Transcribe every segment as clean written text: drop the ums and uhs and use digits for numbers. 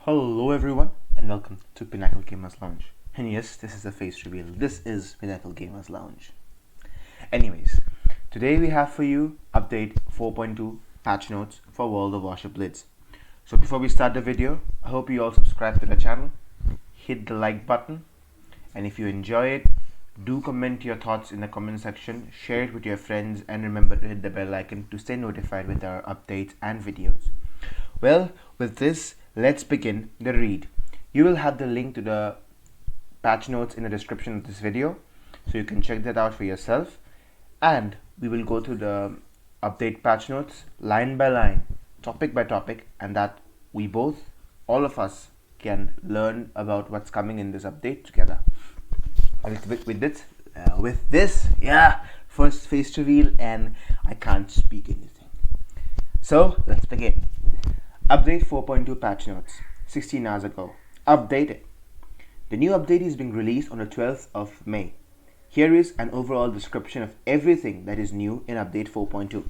Hello everyone and welcome to Pinnacle Gamers Lounge. And yes, this is a face reveal. This is Pinnacle Gamers Lounge. Anyways, today we have for you update 4.2 patch notes for World of Warships Blitz. So before we start the video, I hope you all subscribe to the channel, hit the like button, and if you enjoy it, do comment your thoughts in the comment section, share it with your friends, and remember to hit the bell icon to stay notified with our updates and videos. Well, with this, let's begin the read. You will have the link to the patch notes in the description of this video, so you can check that out for yourself. And we will go through the update patch notes line by line, topic by topic, and that we both, all of us, can learn about what's coming in this update together. With this, first face reveal, and I can't speak anything. So let's begin. Update 4.2 patch notes, 16 hours ago. Updated. The new update is being released on the 12th of May. Here is an overall description of everything that is new in update 4.2.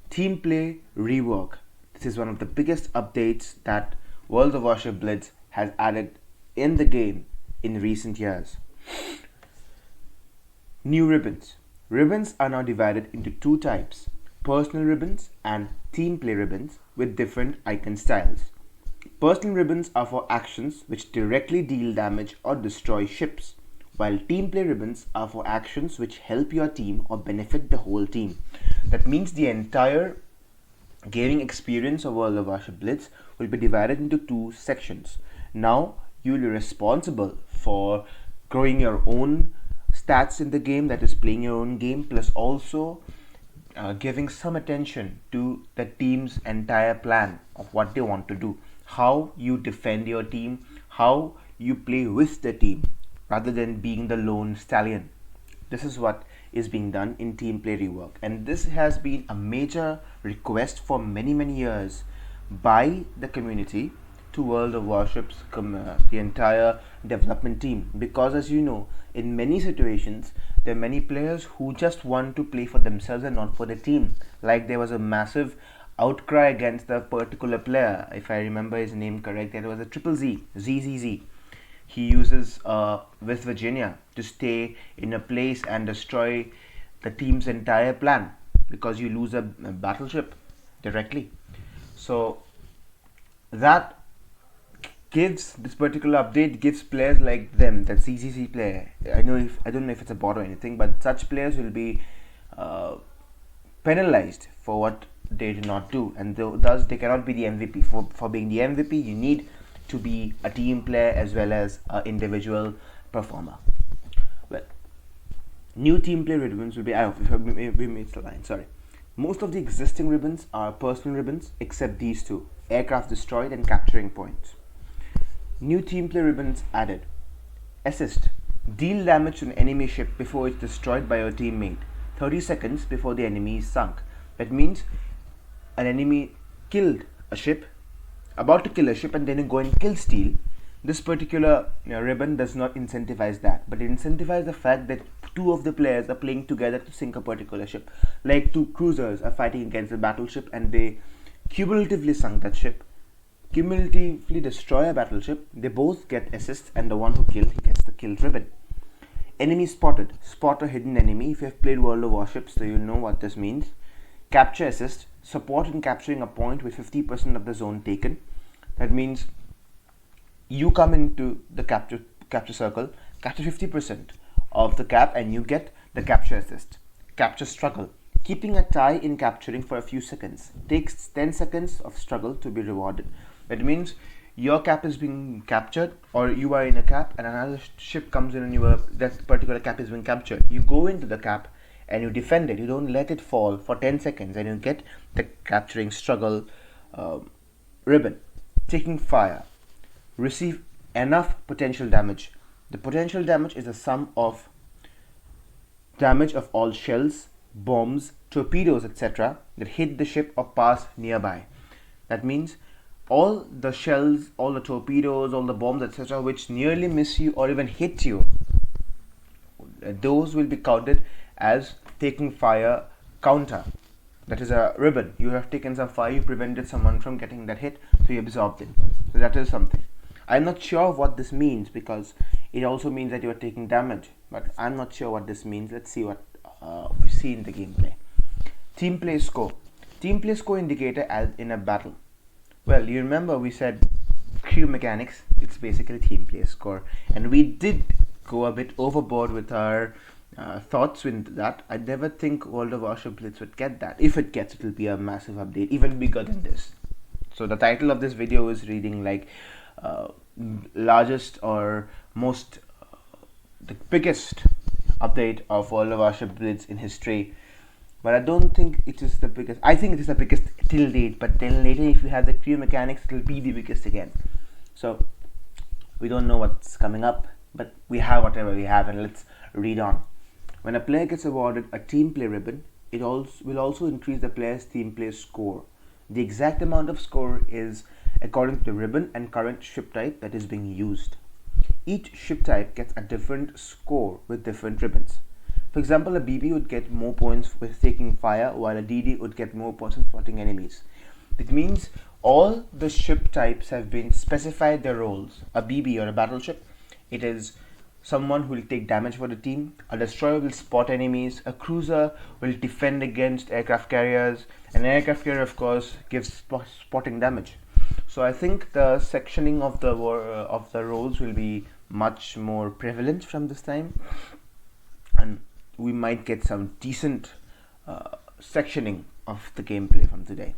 Team play rework. This is one of the biggest updates that World of Warships Blitz has added in the game in recent years. New ribbons. Ribbons are now divided into two types: personal ribbons and team play ribbons with different icon styles. Personal ribbons are for actions which directly deal damage or destroy ships, while team play ribbons are for actions which help your team or benefit the whole team. That means the entire gaming experience of World of Warships Blitz will be divided into two sections. Now you will be responsible for growing your own stats in the game, that is playing your own game, plus also giving some attention to the team's entire plan of what they want to do, how you defend your team, how you play with the team rather than being the lone stallion. This is what is being done in team play rework, and this has been a major request for many years by the community to World of Warships, the entire development team, because as you know, in many situations there are many players who just want to play for themselves and not for the team. Like there was a massive outcry against the particular player, if I remember his name correct, there was a triple ZZZ. He uses West Virginia to stay in a place and destroy the team's entire plan because you lose a battleship directly. So that gives this particular update gives players like them, that CCC player, I don't know if it's a bot or anything, but such players will be penalized for what they did not do, and thus they cannot be the MVP. For being the MVP, you need to be a team player as well as an individual performer. Well, new team play ribbons will be we made the line, sorry. Most of the existing ribbons are personal ribbons except these two: aircraft destroyed and capturing points. New team play ribbons added. Assist. Deal damage to an enemy ship before it's destroyed by your teammate, 30 seconds before the enemy is sunk. That means an enemy killed a ship, about to kill a ship, and then you go and kill steal. This particular ribbon does not incentivize that, but it incentivizes the fact that two of the players are playing together to sink a particular ship. Like two cruisers are fighting against a battleship and they cumulatively sunk that ship, cumulatively destroy a battleship. They both get assist, and the one who killed, he gets the kill ribbon. Enemy spotted. Spot a hidden enemy. If you have played World of Warships, so you'll know what this means. Capture assist. Support in capturing a point with 50% of the zone taken. That means you come into the capture circle, capture 50% of the cap, and you get the capture assist. Capture struggle. Keeping a tie in capturing for a few seconds. Takes 10 seconds of struggle to be rewarded. That means your cap is being captured, or you are in a cap and another ship comes in and that particular cap is being captured. You go into the cap and you defend it. You don't let it fall for 10 seconds and you get the capturing struggle ribbon. Taking fire. Receive enough potential damage. The potential damage is the sum of damage of all shells, bombs, torpedoes, etc. that hit the ship or pass nearby. That means all the shells, all the torpedoes, all the bombs, etc. which nearly miss you or even hit you, those will be counted as taking fire counter. That is a ribbon. You have taken some fire, you prevented someone from getting that hit, so you absorbed it. So So that is something. I'm not sure what this means, because it also means that you are taking damage, but I'm not sure what this means. Let's see what we see in the gameplay. Team play score. Team play score indicator as in a battle. Well, you remember we said crew mechanics, it's basically team play score, and we did go a bit overboard with our thoughts with that. I never think World of Warships Blitz would get that. If it gets, it will be a massive update, even bigger than this. So the title of this video is reading like largest or most the biggest update of World of Warships Blitz in history. But I don't think it is the biggest. I think it is the biggest till date, but then later if you have the crew mechanics, it will be the biggest again. So we don't know what's coming up, but we have whatever we have, and let's read on. When a player gets awarded a team play ribbon, it will also increase the player's team play score. The exact amount of score is according to the ribbon and current ship type that is being used. Each ship type gets a different score with different ribbons. For example, a BB would get more points with taking fire, while a DD would get more points with spotting enemies. It means all the ship types have been specified their roles. A BB or a battleship, it is someone who will take damage for the team. A destroyer will spot enemies. A cruiser will defend against aircraft carriers. An aircraft carrier, of course, gives spotting damage. So I think the sectioning of the roles will be much more prevalent from this time, and we might get some decent sectioning of the gameplay from today.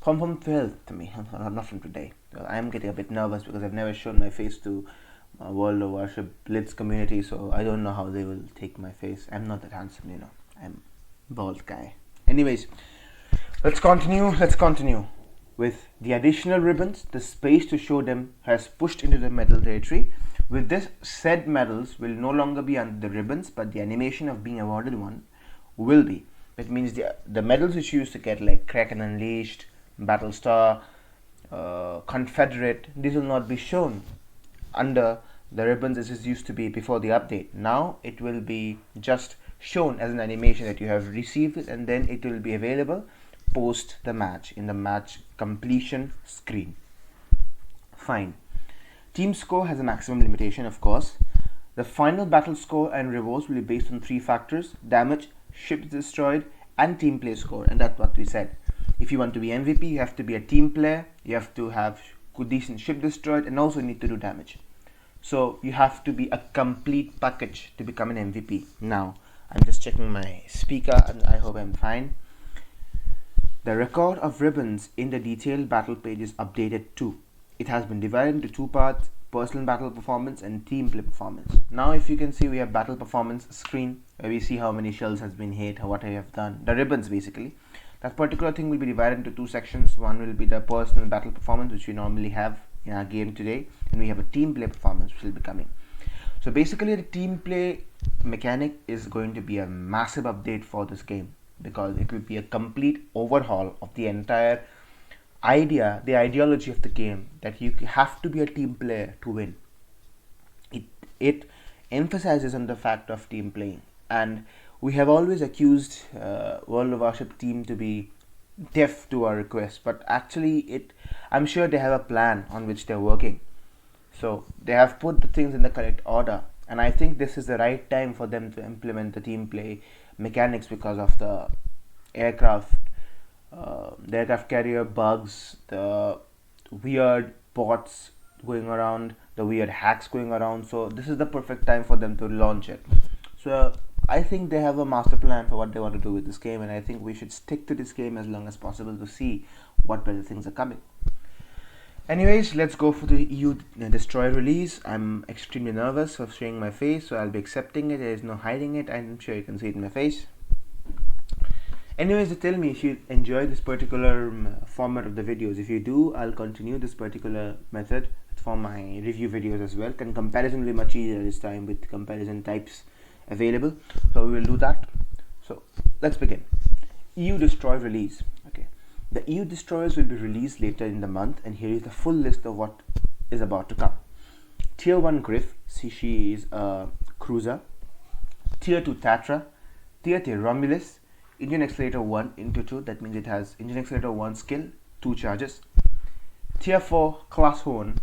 From 12 to me, not from today. I'm getting a bit nervous because I've never shown my face to World of Warships Blitz community, so I don't know how they will take my face. I'm not that handsome, you know. I'm a bald guy. Anyways, let's continue. With the additional ribbons, the space to show them has pushed into the medal territory. With this, said medals will no longer be under the ribbons, but the animation of being awarded one will be. That means the medals which you used to get, like Kraken Unleashed, Battlestar, Confederate, these will not be shown under the ribbons as it used to be before the update. Now it will be just shown as an animation that you have received it, and then it will be available post the match in the match completion screen. Fine. Team score has a maximum limitation, of course. The final battle score and rewards will be based on 3 factors: damage, ships destroyed, and team play score. And that's what we said. If you want to be MVP, you have to be a team player, you have to have good decent ship destroyed, and also need to do damage. So you have to be a complete package to become an MVP. Now I'm just checking my speaker, and I hope I'm fine. The record of ribbons in the detailed battle page is updated too. It has been divided into 2 parts: personal battle performance and team play performance. Now if you can see, we have battle performance screen where we see how many shells has been hit, what I have done, the ribbons basically. That particular thing will be divided into 2 sections. One will be the personal battle performance, which we normally have in our game today, and we have a team play performance which will be coming. So basically the team play mechanic is going to be a massive update for this game, because it will be a complete overhaul of the entire the ideology of the game, that you have to be a team player to win. It emphasizes on the fact of team playing, and we have always accused World of Warships team to be deaf to our requests, but actually I'm sure they have a plan on which they're working. So they have put the things in the correct order, and I think this is the right time for them to implement the team play mechanics because of the aircraft carrier bugs, the weird bots going around, the weird hacks going around. So this is the perfect time for them to launch it. So I think they have a master plan for what they want to do with this game, and I think we should stick to this game as long as possible to see what better things are coming. Anyways, let's go for the EU Destroy release. I'm extremely nervous of showing my face, so I'll be accepting it. There is no hiding it. I'm sure you can see it in my face. Anyways, tell me if you enjoy this particular format of the videos. If you do, I'll continue this particular method for my review videos as well. And comparison will be much easier this time with comparison types available. So we will do that. So let's begin. EU Destroy release. Okay. The EU destroyers will be released later in the month, and here is the full list of what is about to come. Tier 1 Griff, she is a cruiser. Tier 2 Tatra. Tier 3 Romulus. Engine Accelerator 1 into 2, that means it has Engine Accelerator 1 skill, 2 charges. Tier 4 Class 1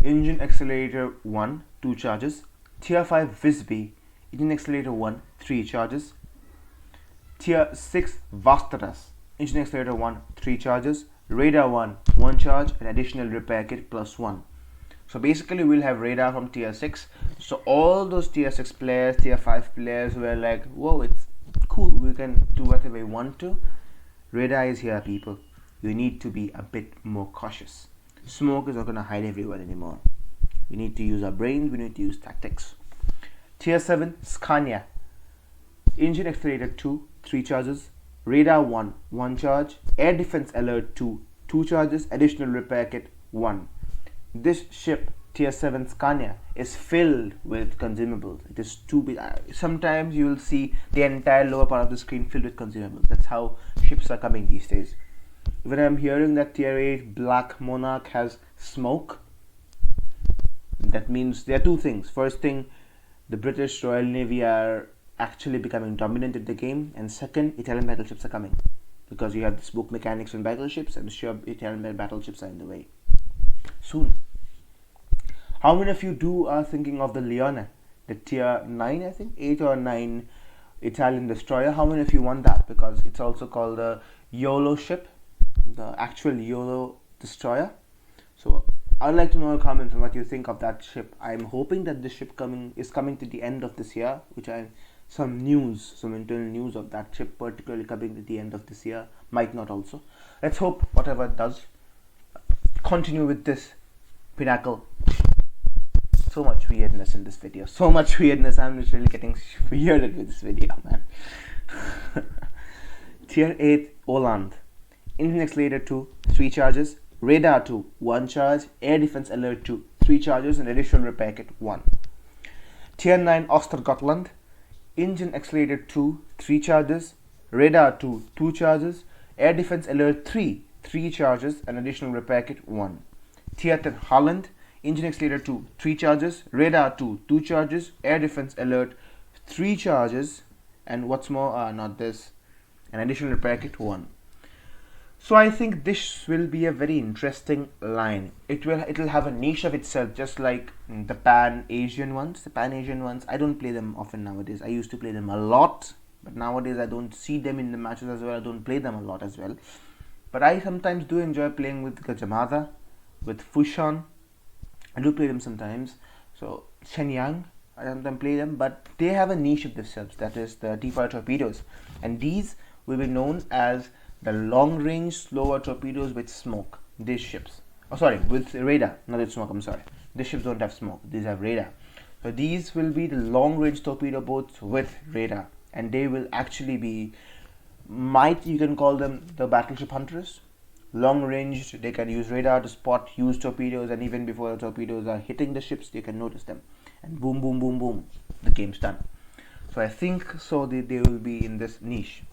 Engine Accelerator 1 2 charges. Tier 5 Visby Engine Accelerator 1 3 charges. Tier 6 Vastaras Engine Accelerator 1 3 charges. Radar 1 1 charge and additional repair kit plus 1. So basically we'll have radar from tier 6. So all those tier 6 players, tier 5 players were like, whoa, it's cool, we can do whatever we want to. Radar is here, people. You need to be a bit more cautious. Smoke is not going to hide everywhere anymore. We need to use our brains, we need to use tactics. Tier 7 Scania Engine Accelerator 2 3 charges. Radar 1 1 charge. Air Defense Alert 2 2 charges. Additional repair kit 1. This ship, tier 7 Scania, is filled with consumables. It is too big. Sometimes you will see the entire lower part of the screen filled with consumables. That's how ships are coming these days. When I'm hearing that tier 8 Black Monarch has smoke, that means there are two things. First thing, the British Royal Navy are actually becoming dominant in the game, and second, Italian battleships are coming, because you have the smoke mechanics in battleships, and sure, Italian battleships are in the way soon. How many of you are thinking of the Leone, the tier 9, I think 8 or 9 Italian destroyer? How many of you want that? Because it's also called the YOLO ship, the actual YOLO destroyer. So I'd like to know in comments on what you think of that ship. I'm hoping that the ship is coming to the end of this year, which some internal news of that ship particularly coming to the end of this year. Might not also. Let's hope whatever it does. Continue with this pinnacle. So much weirdness in this video. So much weirdness. I'm literally getting weirded with this video, man. Tier 8 Oland Engine Accelerator 2 3 charges. Radar 2 1 charge. Air Defense Alert 2 3 charges and additional repair kit 1. Tier 9 Ostergotland Engine Accelerator 2 3 charges. Radar 2 2 charges. Air Defense Alert 3 charges and additional repair kit 1. Tier 10 Holland Engine Accelerator 2 3 charges. Radar 2 2 charges. Air Defense Alert 3 charges, and what's more, not this, an additional repair kit 1. So I think this will be a very interesting line. It'll have a niche of itself, just like the Pan-Asian ones. The Pan-Asian ones, I don't play them often nowadays. I used to play them a lot, but nowadays I don't see them in the matches as well. I don't play them a lot as well. But I sometimes do enjoy playing with Gajamada, with Fushan. I do play them sometimes. So Shenyang, I sometimes play them, but they have a niche of themselves. That is the deep-water torpedoes, and these will be known as the long-range slower torpedoes with smoke. These ships, with radar, not with smoke. I'm sorry. These ships don't have smoke. These have radar. So these will be the long-range torpedo boats with radar, and they will actually be, you can call them the battleship hunters. Long range, they can use radar to spot used torpedoes, and even before the torpedoes are hitting the ships, they can notice them, and boom, boom, boom, boom, the game's done. So I think they will be in this niche.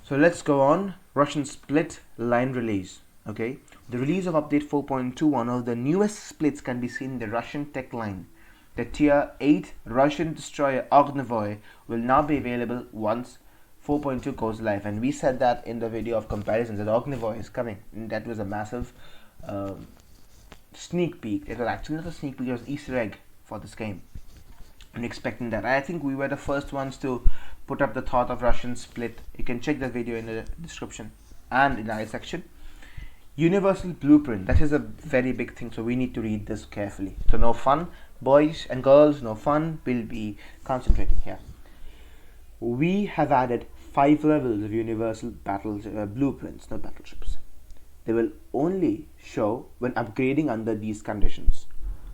So let's go on. Russian split line release. Okay, the release of update 4.2, one of the newest splits can be seen in the Russian tech line. The tier 8 Russian destroyer Ognavoy will now be available once 4.2 goes live, and we said that in the video of comparisons that Ognavoy is coming, and that was a massive sneak peek. It was actually not a sneak peek, it was Easter egg for this game. I'm expecting that. I think we were the first ones to put up the thought of Russian split. You can check that video in the description and in the I section. Universal blueprint, that is a very big thing, so we need to read this carefully. So no fun, boys and girls, no fun. We'll be concentrating here. We have added 5 levels of universal blueprints, not battleships. They will only show when upgrading under these conditions.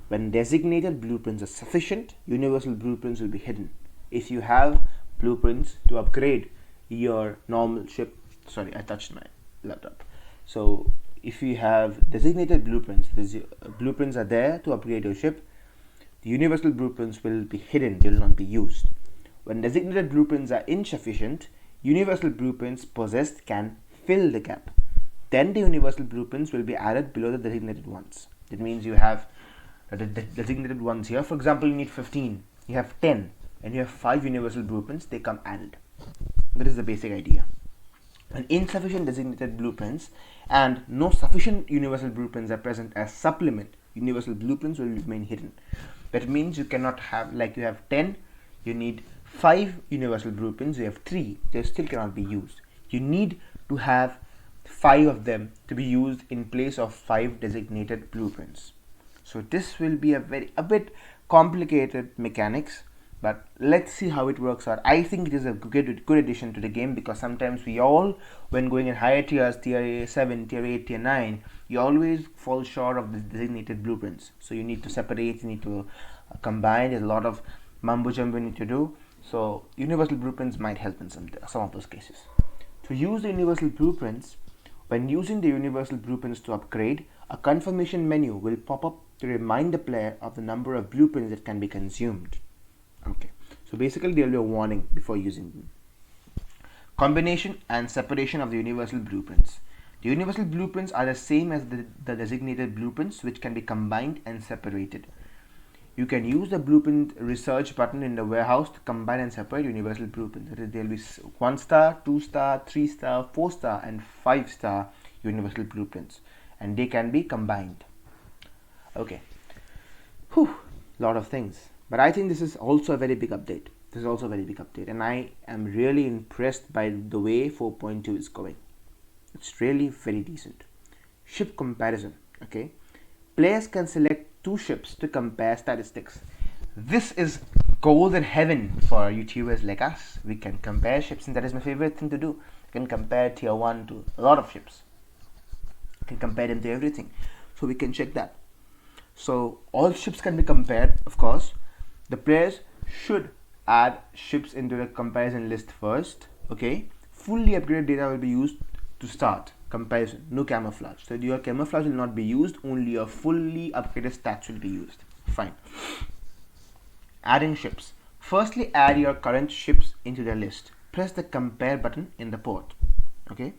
When designated blueprints are sufficient, universal blueprints will be hidden. If you have blueprints to upgrade your normal ship, sorry, I touched my laptop. So if you have designated blueprints, blueprints are there to upgrade your ship, the universal blueprints will be hidden, they will not be used. When designated blueprints are insufficient, universal blueprints possessed can fill the gap. Then the universal blueprints will be added below the designated ones. That means you have the designated ones here. For example, you need 15, you have 10, and you have 5 universal blueprints, they come added. That is the basic idea. When insufficient designated blueprints and no sufficient universal blueprints are present as supplement, universal blueprints will remain hidden. That means you cannot have, like you have 10, you need 5 universal blueprints, you have 3, they still cannot be used. You need to have 5 of them to be used in place of 5 designated blueprints. So this will be a bit complicated mechanics, but let's see how it works out. I think it is a good addition to the game, because sometimes we all, when going in higher tiers, tier 7, tier 8, tier 9, you always fall short of the designated blueprints. So you need to separate, you need to combine. There's a lot of mumbo jumbo you need to do. So universal blueprints might help in some of those cases. To use the universal blueprints, when using the universal blueprints to upgrade, a confirmation menu will pop up to remind the player of the number of blueprints that can be consumed. Okay, so basically there will be a warning before using them. Combination and separation of the universal blueprints. The universal blueprints are the same as the designated blueprints, which can be combined and separated. You can use the blueprint research button in the warehouse to combine and separate universal blueprints. There will be 1-star, 2-star, 3-star, 4-star and 5-star universal blueprints, and they can be combined. Okay, lot of things, but I think this is also a very big update. And I am really impressed by the way 4.2 is going. It's really very decent. Ship comparison. Okay, players can select 2 ships to compare statistics. This is golden heaven for YouTubers like us. We can compare ships, and that is my favorite thing to do. You can compare tier 1 to a lot of ships. You can compare them to everything. So we can check that. So all ships can be compared, of course. The players should add ships into the comparison list first. Okay, fully upgraded data will be used to start comparison, no camouflage. So your camouflage will not be used, only your fully upgraded stats will be used. Fine. Adding ships. Firstly, add your current ships into the list. Press the compare button in the port. Okay.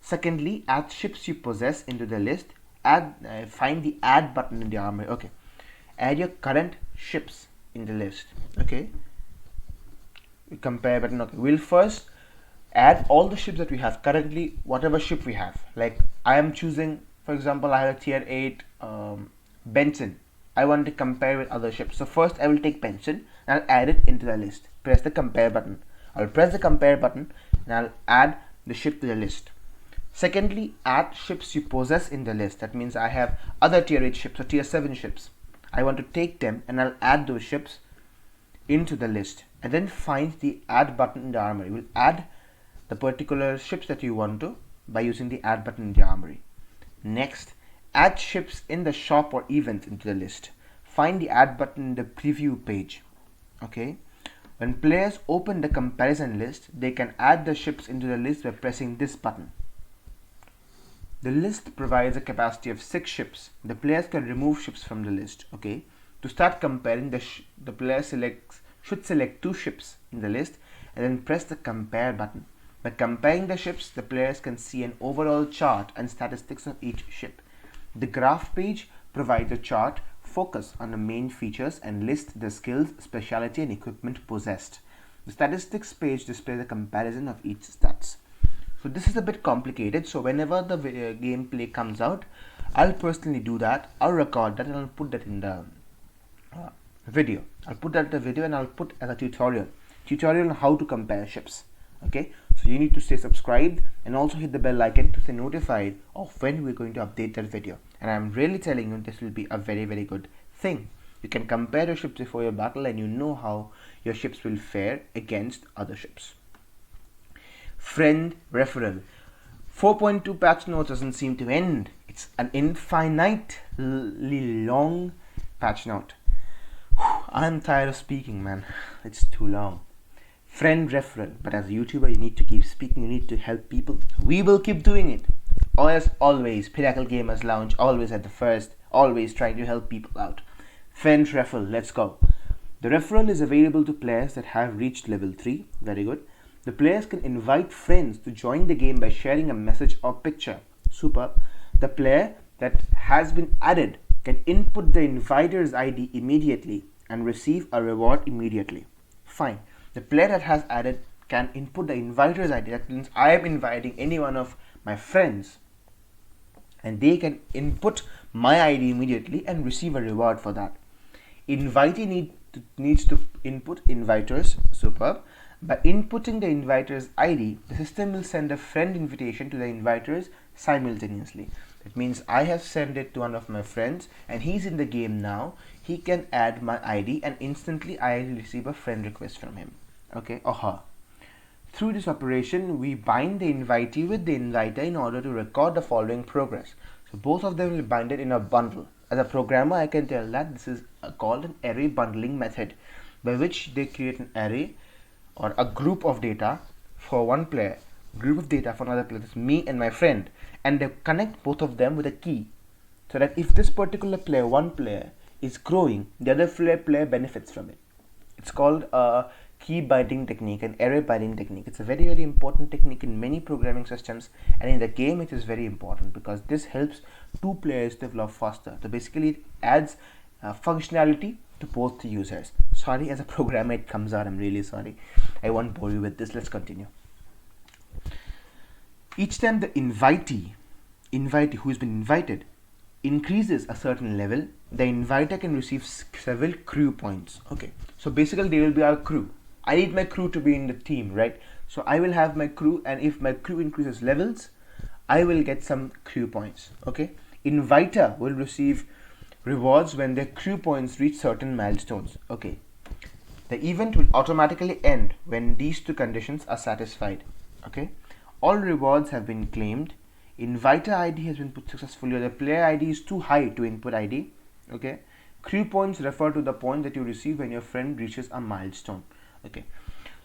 Secondly, add ships you possess into the list. Find the add button in the armory. Okay. Add your current ships in the list. Okay. Compare button. Okay. We'll first add all the ships that we have currently, whatever ship we have. Like I am choosing, for example, I have a tier 8 Benson. I want to compare with other ships. So first I will take Benson and I'll add it into the list. Press the compare button. I'll press the compare button and I'll add the ship to the list. Secondly, add ships you possess in the list. That means I have other tier 8 ships or tier 7 ships. I want to take them and I'll add those ships into the list. And then find the add button in the armory. We'll add the particular ships that you want to by using the add button in the armory. Next, add ships in the shop or event into the list. Find the add button in the preview page. Okay. When players open the comparison list, they can add the ships into the list by pressing this button. The list provides a capacity of 6 ships. The players can remove ships from the list. Okay. To start comparing, the player should select 2 ships in the list and then press the compare button. By comparing the ships, the players can see an overall chart and statistics of each ship. The graph page provides a chart, focus on the main features and list the skills, specialty and equipment possessed. The statistics page displays a comparison of each stats. So this is a bit complicated, so whenever the gameplay comes out, I'll personally do that. I'll record that and I'll put that in the video. I'll put that in the video and I'll put as a tutorial on how to compare ships. Okay, so you need to stay subscribed and also hit the bell icon to stay notified of when we're going to update that video. And I'm really telling you, this will be a very, very good thing. You can compare your ships before your battle and you know how your ships will fare against other ships. Friend referral. 4.2 patch notes doesn't seem to end. It's an infinitely long patch note. I'm tired of speaking, man. It's too long. Friend referral. But as a YouTuber, you need to keep speaking. You need to help people. We will keep doing it. As always, Pinnacle Gamers Lounge, always at the first, always trying to help people out. Friend referral. Let's go. The referral is available to players that have reached level 3. Very good. The players can invite friends to join the game by sharing a message or picture. Superb. The player that has been added can input the inviter's ID immediately and receive a reward immediately. Fine. The player that has added can input the inviter's ID. That means I am inviting any one of my friends, and they can input my ID immediately and receive a reward for that. Invitee needs to input inviters. Superb. By inputting the inviter's ID, the system will send a friend invitation to the inviters simultaneously. That means I have sent it to one of my friends and he's in the game now. He can add my ID and instantly I will receive a friend request from him. Okay, or her. Through this operation, we bind the invitee with the inviter in order to record the following progress. So both of them will be binded in a bundle. As a programmer, I can tell that this is called an array bundling method, by which they create an array or a group of data for one player, group of data for another player, that's me and my friend, and they connect both of them with a key, so that if this particular player, one player, is growing, the other player benefits from it. It's called a key binding technique, an array binding technique. It's a very, very important technique in many programming systems, and in the game it is very important because this helps two players develop faster. So basically it adds functionality to both the users. Sorry, as a programmer it comes out, I'm really sorry. I won't bore you with this. Let's continue. Each time the invitee who has been invited increases a certain level, the inviter can receive several crew points. Okay, so basically they will be our crew. I need my crew to be in the team, right? So I will have my crew, and if my crew increases levels, I will get some crew points. Okay, inviter will receive rewards when their crew points reach certain milestones. Okay, the event will automatically end when these two conditions are satisfied. Okay, all rewards have been claimed. Inviter ID has been put successfully, or the player ID is too high to input ID. Okay, crew points refer to the point that you receive when your friend reaches a milestone. Okay,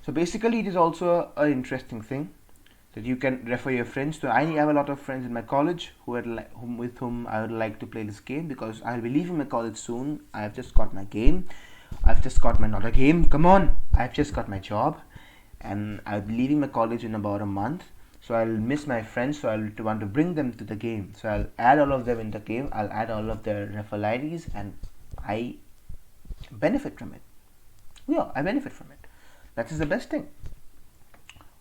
so basically it is also an interesting thing that you can refer your friends to. I have a lot of friends in my college with whom I would like to play this game, because I'll be leaving my college soon. I've just got my game. I've just got my, not a game, come on, I've just got my job, and I'll be leaving my college in about a month. So I'll miss my friends, so I'll want to bring them to the game. So I'll add all of them in the game. I'll add all of their referral IDs, and I benefit from it. Yeah, I benefit from it. That is the best thing.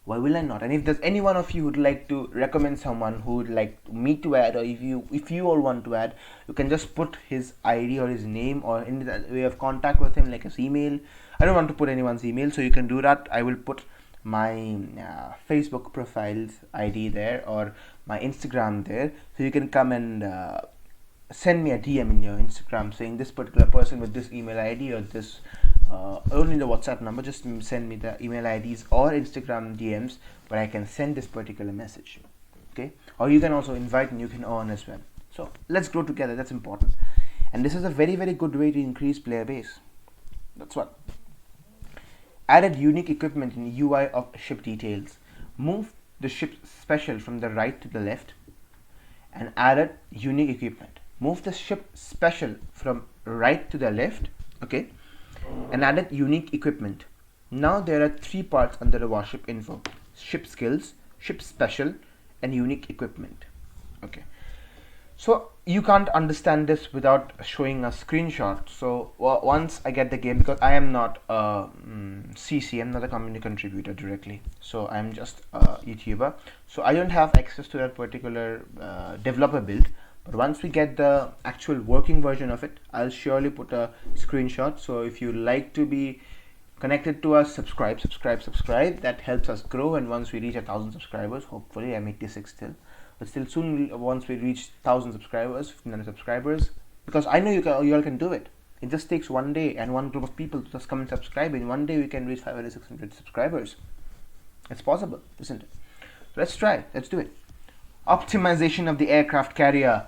Why will I not? And if there's any one of you who'd like to recommend someone who would like me to add, or if you all want to add, you can just put his ID or his name or in the way of contact with him, like his email. I don't want to put anyone's email, so you can do that. I will put my Facebook profile's ID there, or my Instagram there, so you can come and send me a DM in your Instagram saying this particular person with this email ID or this only the WhatsApp number. Just send me the email IDs or Instagram DMs where I can send this particular message. Okay, or you can also invite and you can earn as well. So let's grow together. That's important, and this is a very, very good way to increase player base. That's what. Added unique equipment in UI of ship details. Move the ship special from the right to the left and added unique equipment. Move the ship special from right to the left, okay, and added unique equipment. Now there are three parts under the warship info: ship skills, ship special, and unique equipment. Okay, so you can't understand this without showing a screenshot. So once I get the game, because I am not a CC, I'm not a community contributor directly, so I'm just a YouTuber, so I don't have access to that particular developer build. But once we get the actual working version of it, I'll surely put a screenshot. So if you like to be connected to us, subscribe. That helps us grow, and once we reach 1,000 subscribers, hopefully I'm 86 still, but still soon, once we reach 1,000 subscribers, 1,500 subscribers, because I know you all can do it. It just takes one day and one group of people to just come and subscribe. In one day we can reach 500, 600 subscribers. It's possible, isn't it? Let's try. Let's do it. Optimization of the aircraft carrier.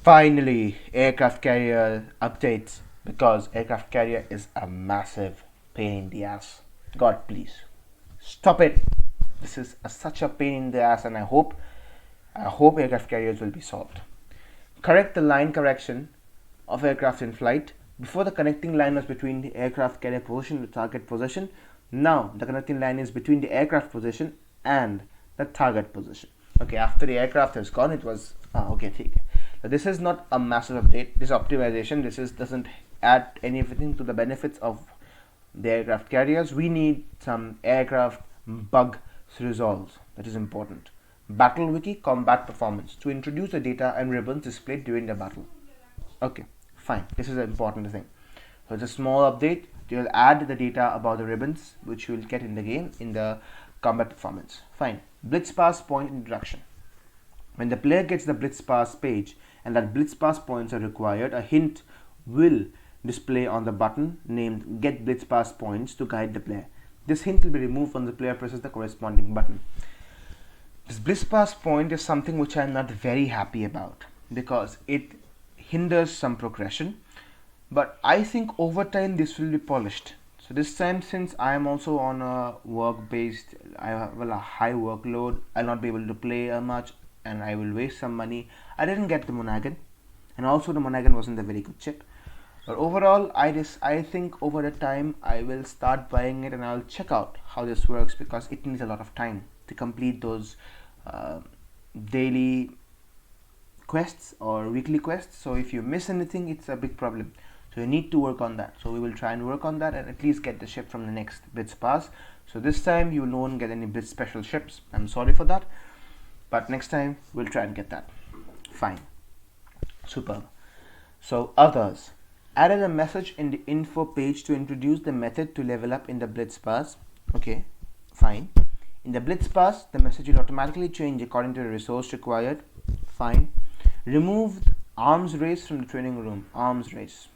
Finally, aircraft carrier updates, because aircraft carrier is a massive pain in the ass. God, please stop it. This is such a pain in the ass, and I hope aircraft carriers will be solved. Correct the line correction of aircraft in flight. Before, the connecting line was between the aircraft carrier position and the target position. Now the connecting line is between the aircraft position and the target position. Okay, after the aircraft has gone, it was okay. So this is not a massive update. This optimization, doesn't add anything to the benefits of the aircraft carriers. We need some aircraft bug resolves. That is important. Battle wiki combat performance to introduce the data and ribbons displayed during the battle. Okay, fine. This is an important thing. So it's a small update. You will add the data about the ribbons which you will get in the game in the combat performance. Fine. Blitz Pass Point introduction. When the player gets the Blitz Pass page and that Blitz Pass points are required, a hint will display on the button named Get Blitz Pass Points to guide the player. This hint will be removed when the player presses the corresponding button. This Blitz Pass point is something which I am not very happy about because it hinders some progression, but I think over time this will be polished. So this time, since I am also on a work based, I have a high workload, I'll not be able to play much and I will waste some money. I didn't get the Monaghan, and also the Monaghan wasn't a very good chip. But overall, I think over the time I will start buying it and I'll check out how this works because it needs a lot of time to complete those daily quests or weekly quests. So if you miss anything, it's a big problem. So you need to work on that. So we will try and work on that and at least get the ship from the next Blitz Pass. So this time you won't get any Blitz special ships. I'm sorry for that. But next time we'll try and get that. Fine. Superb. So others. Added a message in the info page to introduce the method to level up in the Blitz Pass. Okay, fine. In the Blitz Pass, the message will automatically change according to the resource required. Fine. Removed arms race from the training room. Arms race.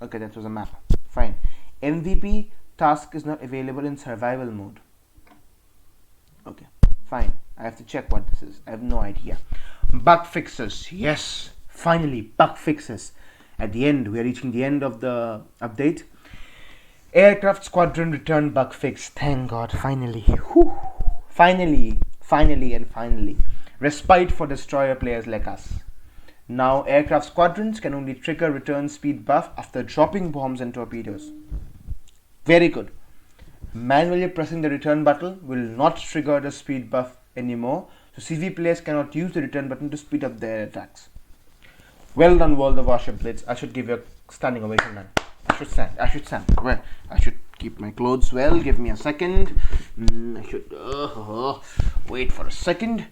Okay, that was a map. Fine. MVP task is not available in survival mode. Okay, fine. I have to check what this is. I have no idea. Bug fixes. Yes, finally, bug fixes. At the end, we are reaching the end of the update. Aircraft Squadron return bug fix. Thank God, finally. Whew. Finally. Respite for destroyer players like us. Now, aircraft squadrons can only trigger return speed buff after dropping bombs and torpedoes. Very good. Manually pressing the return button will not trigger the speed buff anymore, so CV players cannot use the return button to speed up their attacks. Well done, World of Warships Blitz. I should give you a standing ovation, man. I should stand. Well, I should keep my clothes well. Give me a second. I should wait for a second.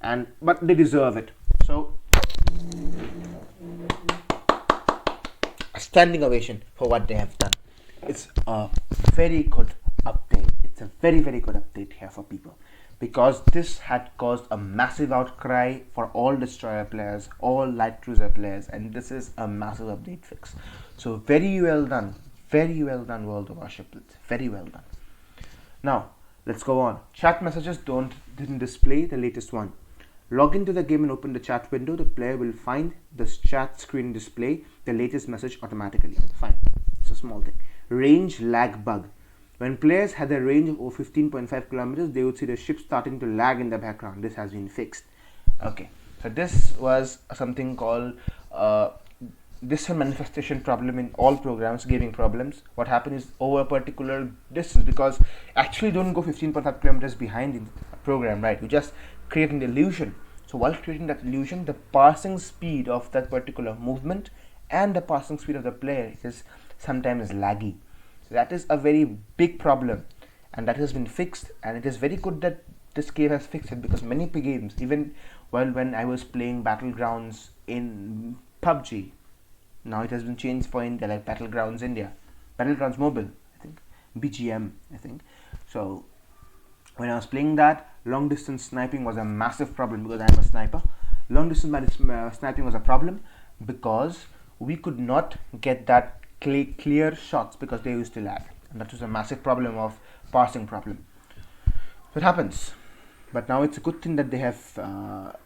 But they deserve it. So, a standing ovation for what they have done. It's a very good update. It's a very, very good update here for people. Because this had caused a massive outcry for all destroyer players, all light cruiser players, and this is a massive update fix. So very well done, World of Warships Blitz, very well done. Now let's go on. Chat messages didn't display the latest one. Log into the game and open the chat window. The player will find the chat screen display the latest message automatically. Fine, it's a small thing. Range lag bug. When players had a range of over 15.5 kilometers, they would see the ship starting to lag in the background. This has been fixed. Okay, so this was something called this is a manifestation problem in all programs, gaming problems. What happens is over a particular distance, because actually don't go 15.5 kilometers behind the program, right? You just create an illusion. So while creating that illusion, the passing speed of that particular movement and the passing speed of the player is sometimes laggy. That is a very big problem, and that has been fixed, and it is very good that this game has fixed it, because many games, even when I was playing Battlegrounds in PUBG, now it has been changed for India, like Battlegrounds India, Battlegrounds Mobile, I think, BGM, I think. So when I was playing that, long distance sniping was a massive problem because I am a sniper. Long distance sniping was a problem because we could not get that clear shots because they used to lag, and that was a massive problem of passing problem. So it happens, but now it's a good thing that they have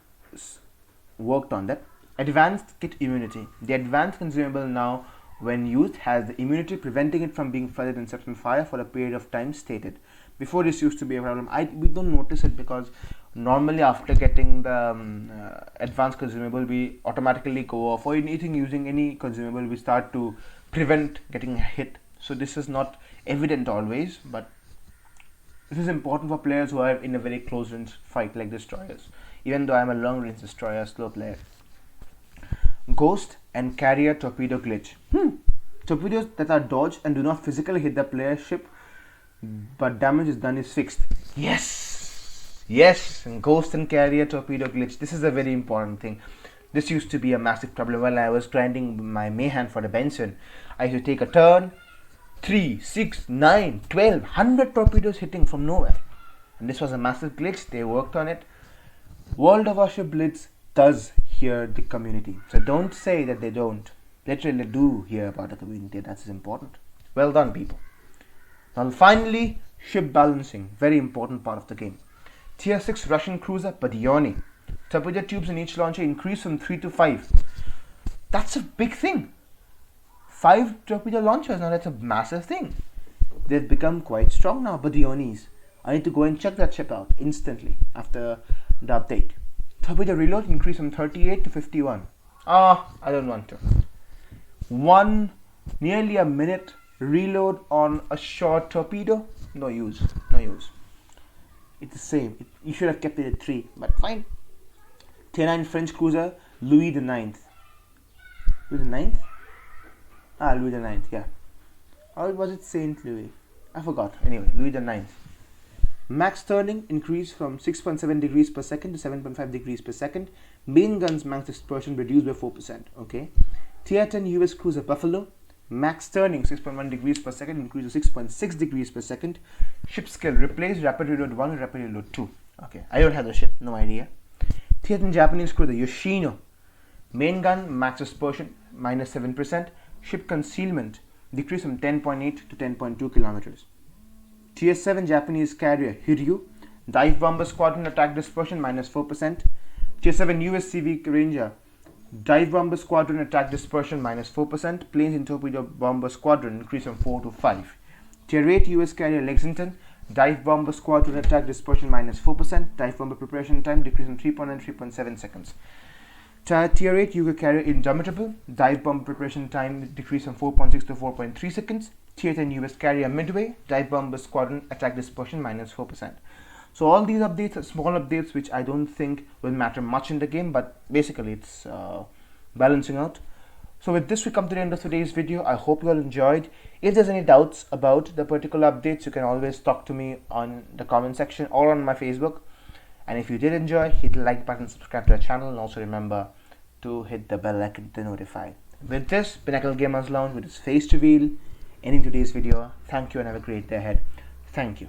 worked on that. Advanced kit immunity. The advanced consumable now, when used, has the immunity preventing it from being flooded in certain fire for a period of time stated. Before, this used to be a problem. We don't notice it because normally after getting the advanced consumable, we automatically go off, or anything using any consumable, we start to prevent getting hit. So this is not evident always, but this is important for players who are in a very close range fight like destroyers, even though I am a long range destroyer slow player. Ghost and carrier torpedo glitch. Torpedoes that are dodged and do not physically hit the player's ship but damage is done is fixed. Yes, and ghost and carrier torpedo glitch. This is a very important thing. This used to be a massive problem when I was grinding my Mayhan for the Benson. I used to take a turn, 3, 6, 9, 12, 100 torpedoes hitting from nowhere. And this was a massive glitch. They worked on it. World of Warships Blitz does hear the community. So don't say that they don't. Literally do hear about the community. That's important. Well done, people. Now finally, ship balancing. Very important part of the game. Tier 6 Russian cruiser Badioni. Torpedo tubes in each launcher increase from 3 to 5. That's a big thing. 5 torpedo launchers, now that's a massive thing. They've become quite strong now, Badionis. I need to go and check that ship out instantly after the update. Torpedo reload increase from 38 to 51. I don't want to. Nearly a minute reload on a short torpedo? No use. It's the same. You should have kept it at 3, but fine. Tier 9 French cruiser Louis the 9th. Louis the 9th? Louis the 9th, yeah. Or was it Saint Louis? I forgot. Anyway, Louis the 9th. Max turning increased from 6.7 degrees per second to 7.5 degrees per second. Main guns max dispersion reduced by 4%. Okay. Tier 10 US cruiser Buffalo. Max turning 6.1 degrees per second increased to 6.6 degrees per second. Ship skill replace rapid reload 1 and rapid reload 2. Okay. I don't have the ship. No idea. Tier 10 Japanese cruiser Yoshino. Main gun max dispersion minus 7%. Ship concealment decreased from 10.8 to 10.2 kilometers. Tier 7 Japanese carrier Hiryu. Dive bomber squadron attack dispersion minus 4%. Tier 7 US CV Ranger. Dive bomber squadron attack dispersion minus 4%. Planes and torpedo bomber squadron increased from 4 to 5. Tier 8 US carrier Lexington. Dive bomber squadron attack dispersion minus 4%. Dive bomber preparation time decreased from 3.9 to 3.7 seconds. Tier 8 UK carrier Indomitable. Dive bomber preparation time decreased from 4.6 to 4.3 seconds. Tier 10 US carrier Midway. Dive bomber squadron attack dispersion minus 4%. So all these updates are small updates which I don't think will matter much in the game, but basically it's balancing out. So with this we come to the end of today's video. I hope you all enjoyed. If there's any doubts about the particular updates, you can always talk to me on the comment section or on my Facebook. And if you did enjoy, hit the like button, subscribe to our channel, and also remember to hit the bell icon to notify. With this, Pinnacle Gamers Lounge with its face reveal, ending today's video. Thank you and have a great day ahead. Thank you.